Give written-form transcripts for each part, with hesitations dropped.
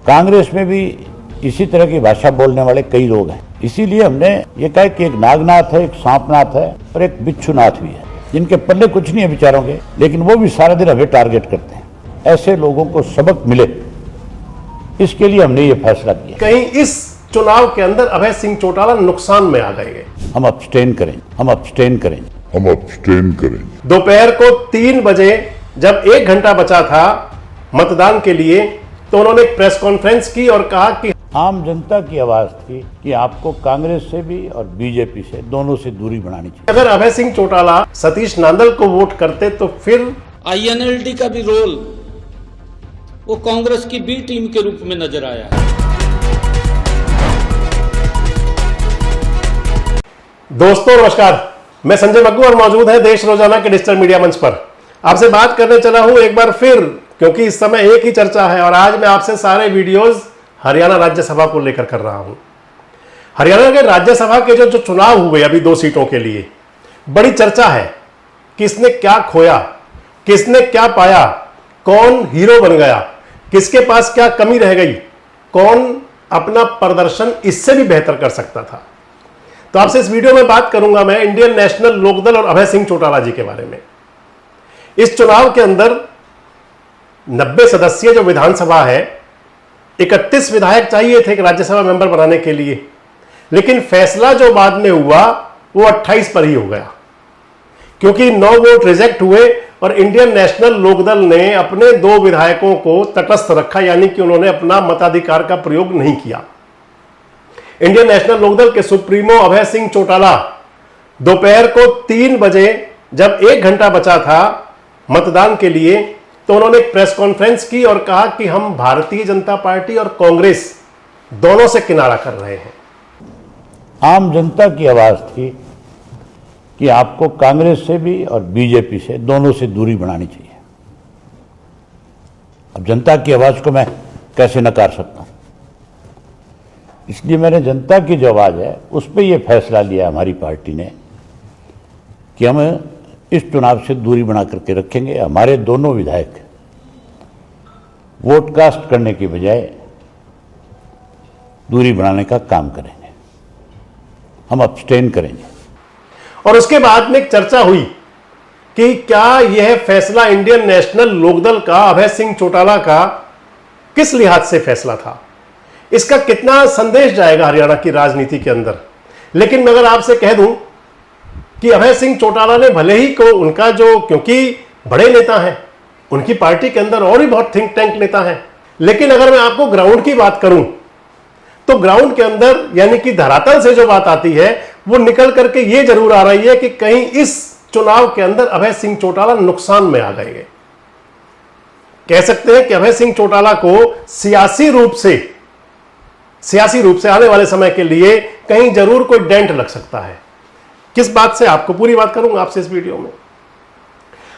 कांग्रेस में भी इसी तरह की भाषा बोलने वाले कई लोग हैं। इसीलिए हमने ये कहा कि एक नागनाथ है, एक सांपनाथ है और एक बिच्छूनाथ भी है, जिनके पल्ले कुछ नहीं है बेचारों के, लेकिन वो भी सारा दिन हमें टारगेट करते हैं। ऐसे लोगों को सबक मिले, इसके लिए हमने ये फैसला किया। कहीं इस चुनाव के अंदर अभय सिंह चौटाला नुकसान में आ गए। हम अब्सटेन करें। दोपहर को 3 बजे जब 1 घंटा बचा था मतदान के लिए, तो उन्होंने एक प्रेस कॉन्फ्रेंस की और कहा कि आम जनता की आवाज थी कि आपको कांग्रेस से भी और बीजेपी से, दोनों से दूरी बनानी चाहिए। अगर अभय सिंह चौटाला सतीश नांदल को वोट करते तो फिर INLD का भी रोल वो कांग्रेस की बी टीम के रूप में नजर आया है। दोस्तों नमस्कार, मैं संजय मग्गू और मौजूद है देश रोजाना के डिजिटल मीडिया मंच पर। आपसे बात करने चला हूं एक बार फिर, क्योंकि इस समय एक ही चर्चा है और आज मैं आपसे सारे वीडियोस हरियाणा राज्यसभा को लेकर कर रहा हूं। हरियाणा के राज्यसभा के जो चुनाव हुए अभी 2 सीटों के लिए, बड़ी चर्चा है किसने क्या खोया, किसने क्या पाया, कौन हीरो बन गया, किसके पास क्या कमी रह गई, कौन अपना प्रदर्शन इससे भी बेहतर कर सकता था। तो आपसे इस वीडियो में बात करूंगा मैं इंडियन नेशनल लोकदल और अभय सिंह चौटाला जी के बारे में। इस चुनाव के अंदर 90 सदस्यीय जो विधानसभा है, 31 विधायक चाहिए थे एक राज्यसभा मेंबर बनाने के लिए, लेकिन फैसला जो बाद में हुआ वो 28 पर ही हो गया, क्योंकि 9 वोट रिजेक्ट हुए और इंडियन नेशनल लोकदल ने अपने 2 विधायकों को तटस्थ रखा, यानी कि उन्होंने अपना मताधिकार का प्रयोग नहीं किया। इंडियन नेशनल लोकदल के सुप्रीमो अभय सिंह चौटाला दोपहर को 3 बजे जब 1 घंटा बचा था मतदान के लिए, तो उन्होंने एक प्रेस कॉन्फ्रेंस की और कहा कि हम भारतीय जनता पार्टी और कांग्रेस दोनों से किनारा कर रहे हैं। आम जनता की आवाज थी कि आपको कांग्रेस से भी और बीजेपी से, दोनों से दूरी बनानी चाहिए। अब जनता की आवाज को मैं कैसे नकार सकता हूं, इसलिए मैंने जनता की जो आवाज है उस पर यह फैसला लिया हमारी पार्टी ने कि हम इस चुनाव से दूरी बना करके रखेंगे। हमारे दोनों विधायक वोट कास्ट करने की बजाय दूरी बनाने का काम करेंगे, हम अब्सटेन करेंगे। और उसके बाद में एक चर्चा हुई कि क्या यह फैसला इंडियन नेशनल लोकदल का, अभय सिंह चौटाला का किस लिहाज से फैसला था, इसका कितना संदेश जाएगा हरियाणा की राजनीति के अंदर। लेकिन मैं अगर आपसे कह दूं कि अभय सिंह चौटाला ने भले ही को उनका जो, क्योंकि बड़े नेता हैं, उनकी पार्टी के अंदर और भी बहुत थिंक टैंक नेता हैं, लेकिन अगर मैं आपको ग्राउंड की बात करूं तो ग्राउंड के अंदर यानी कि धरातल से जो बात आती है वो निकल करके ये जरूर आ रही है कि कहीं इस चुनाव के अंदर अभय सिंह चौटाला नुकसान में आ गए। कह सकते हैं कि अभय सिंह चौटाला को सियासी रूप से आने वाले समय के लिए कहीं जरूर कोई डेंट लग सकता है। किस बात से, आपको पूरी बात करूंगा आपसे इस वीडियो में।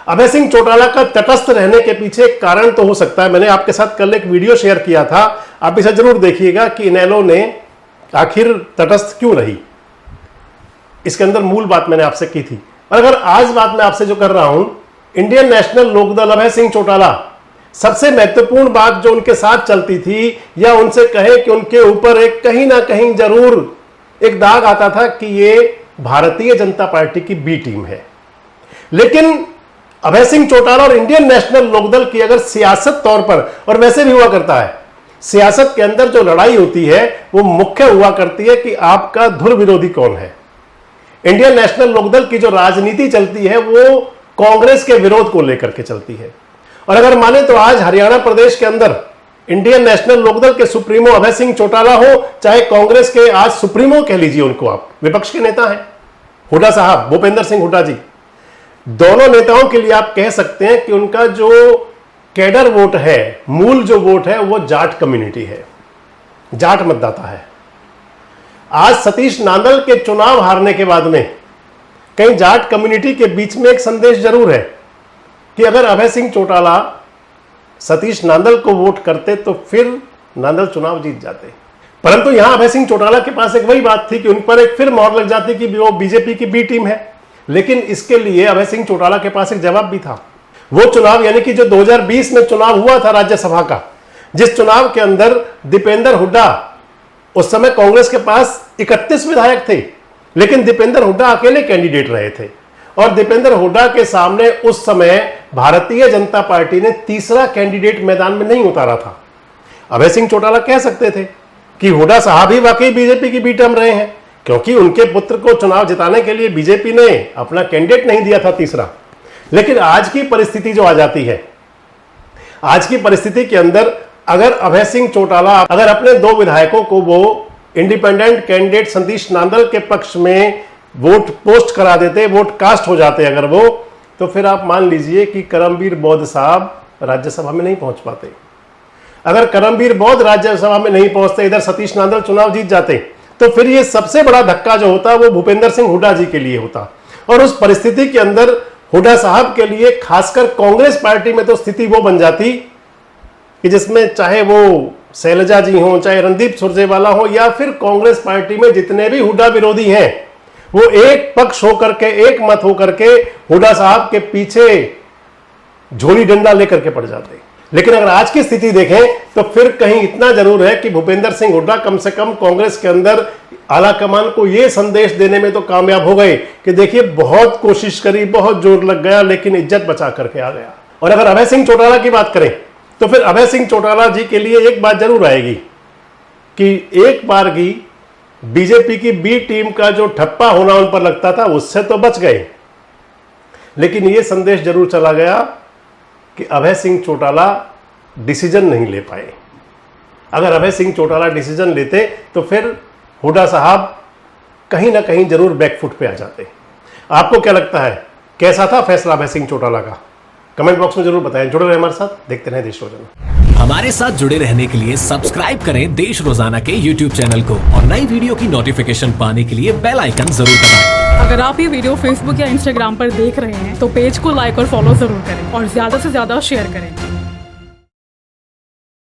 अभय सिंह चौटाला का तटस्थ रहने के पीछे एक कारण तो हो सकता है, मैंने आपके साथ कल एक वीडियो शेयर किया था, आप इसे जरूर देखिएगा कि इनेलो ने आखिर तटस्थ क्यों रही। इसके अंदर मूल बात मैंने आपसे की थी। और अगर आज बात मैं आपसे जो कर रहा हूं, इंडियन नेशनल लोकदल अभय सिंह चौटाला, सबसे महत्वपूर्ण बात जो उनके साथ चलती थी, या उनसे कहे कि उनके ऊपर एक कहीं ना कहीं जरूर एक दाग आता था कि ये भारतीय जनता पार्टी की बी टीम है। लेकिन अभय सिंह चौटाला और इंडियन नेशनल लोकदल की अगर सियासत तौर पर, और वैसे भी हुआ करता है, सियासत के अंदर जो लड़ाई होती है वो मुख्य हुआ करती है कि आपका धुर विरोधी कौन है। इंडियन नेशनल लोकदल की जो राजनीति चलती है वो कांग्रेस के विरोध को लेकर के चलती है। और अगर माने तो आज हरियाणा प्रदेश के अंदर इंडियन नेशनल लोकदल के सुप्रीमो अभय सिंह चौटाला हो, चाहे कांग्रेस के आज सुप्रीमो कह लीजिए उनको, आप विपक्ष के नेता हैं, हुड्डा साहब, भूपेंद्र सिंह हुड्डा जी, दोनों नेताओं के लिए आप कह सकते हैं कि उनका जो कैडर वोट है, मूल जो वोट है, वो जाट कम्युनिटी है, जाट मतदाता है। आज सतीश नांदल के चुनाव हारने के बाद में कहीं जाट कम्युनिटी के बीच में एक संदेश जरूर है कि अगर अभय सिंह चौटाला सतीश नांदल को वोट करते तो फिर नांदल चुनाव जीत जाते। परंतु यहां अभय सिंह चौटाला के पास एक वही बात थी कि उन पर एक फिर मोहर लग जाती कि वो बीजेपी की बी टीम है। लेकिन इसके लिए अभय सिंह चौटाला के पास एक जवाब भी था। वो चुनाव यानी कि जो 2020 में चुनाव हुआ था राज्यसभा का, जिस चुनाव के अंदर दीपेंद्र हुड्डा, उस समय कांग्रेस के पास 31 विधायक थे, लेकिन दीपेंद्र हुड्डा अकेले कैंडिडेट रहे थे और दीपेंद्र हुड्डा के सामने उस समय भारतीय जनता पार्टी ने तीसरा कैंडिडेट मैदान में नहीं उतारा था। अभय सिंह चौटाला कह सकते थे कि हुड्डा साहब ही वाकई बीजेपी की बी टर्म रहे हैं, क्योंकि उनके पुत्र को चुनाव जिताने के लिए बीजेपी ने अपना कैंडिडेट नहीं दिया था तीसरा। लेकिन आज की परिस्थिति जो आ जाती है, आज की परिस्थिति के अंदर अगर अभय सिंह चौटाला अगर अपने 2 विधायकों को वो इंडिपेंडेंट कैंडिडेट सतीश नांदल के पक्ष में वोट पोस्ट करा देते, वोट कास्ट हो जाते अगर वो, तो फिर आप मान लीजिए कि करमवीर बौद्ध साहब राज्यसभा में नहीं पहुंच पाते। अगर करमवीर बौद्ध राज्यसभा में नहीं पहुंचते, इधर सतीश नांदल चुनाव जीत जाते, तो फिर ये सबसे बड़ा धक्का जो होता वो भूपेंद्र सिंह हुड्डा जी के लिए होता। और उस परिस्थिति के अंदर हुड्डा साहब के लिए, खासकर कांग्रेस पार्टी में, तो स्थिति वो बन जाती कि जिसमें चाहे वो शैलजा जी हों, चाहे रणदीप सुरजेवाला हो, या फिर कांग्रेस पार्टी में जितने भी हुड्डा विरोधी हैं, वो एक पक्ष होकर के, एक मत होकर के हुड्डा साहब के पीछे झोली डंडा लेकर के पड़ जाते। लेकिन अगर आज की स्थिति देखें तो फिर कहीं इतना जरूर है कि भूपेंद्र सिंह हुड्डा कम से कम कांग्रेस के अंदर आला कमान को यह संदेश देने में तो कामयाब हो गए कि देखिए बहुत कोशिश करी, बहुत जोर लग गया, लेकिन इज्जत बचा करके आ गया। और अगर अभय सिंह चौटाला की बात करें तो फिर अभय सिंह चौटाला जी के लिए एक बात जरूर आएगी कि एक बार की बीजेपी की बी टीम का जो ठप्पा होना उन पर लगता था, उससे तो बच गए, लेकिन यह संदेश जरूर चला गया कि अभय सिंह चौटाला डिसीजन नहीं ले पाए। अगर अभय सिंह चौटाला डिसीजन लेते तो फिर हुड्डा साहब कहीं ना कहीं जरूर बैकफुट पे आ जाते। आपको क्या लगता है, कैसा था फैसला अभय सिंह चौटाला का? कमेंट बॉक्स में जरूर बताएं। जुड़े रहे हमारे साथ, देखते रहें देश रोजाना। हमारे साथ जुड़े रहने के लिए सब्सक्राइब करें देश रोजाना के YouTube चैनल को और नई वीडियो की नोटिफिकेशन पाने के लिए बेल आइकन जरूर दबाएं। अगर आप ये वीडियो Facebook या Instagram पर देख रहे हैं तो पेज को लाइक और फॉलो जरूर करें और ज्यादा से ज्यादा शेयर करें।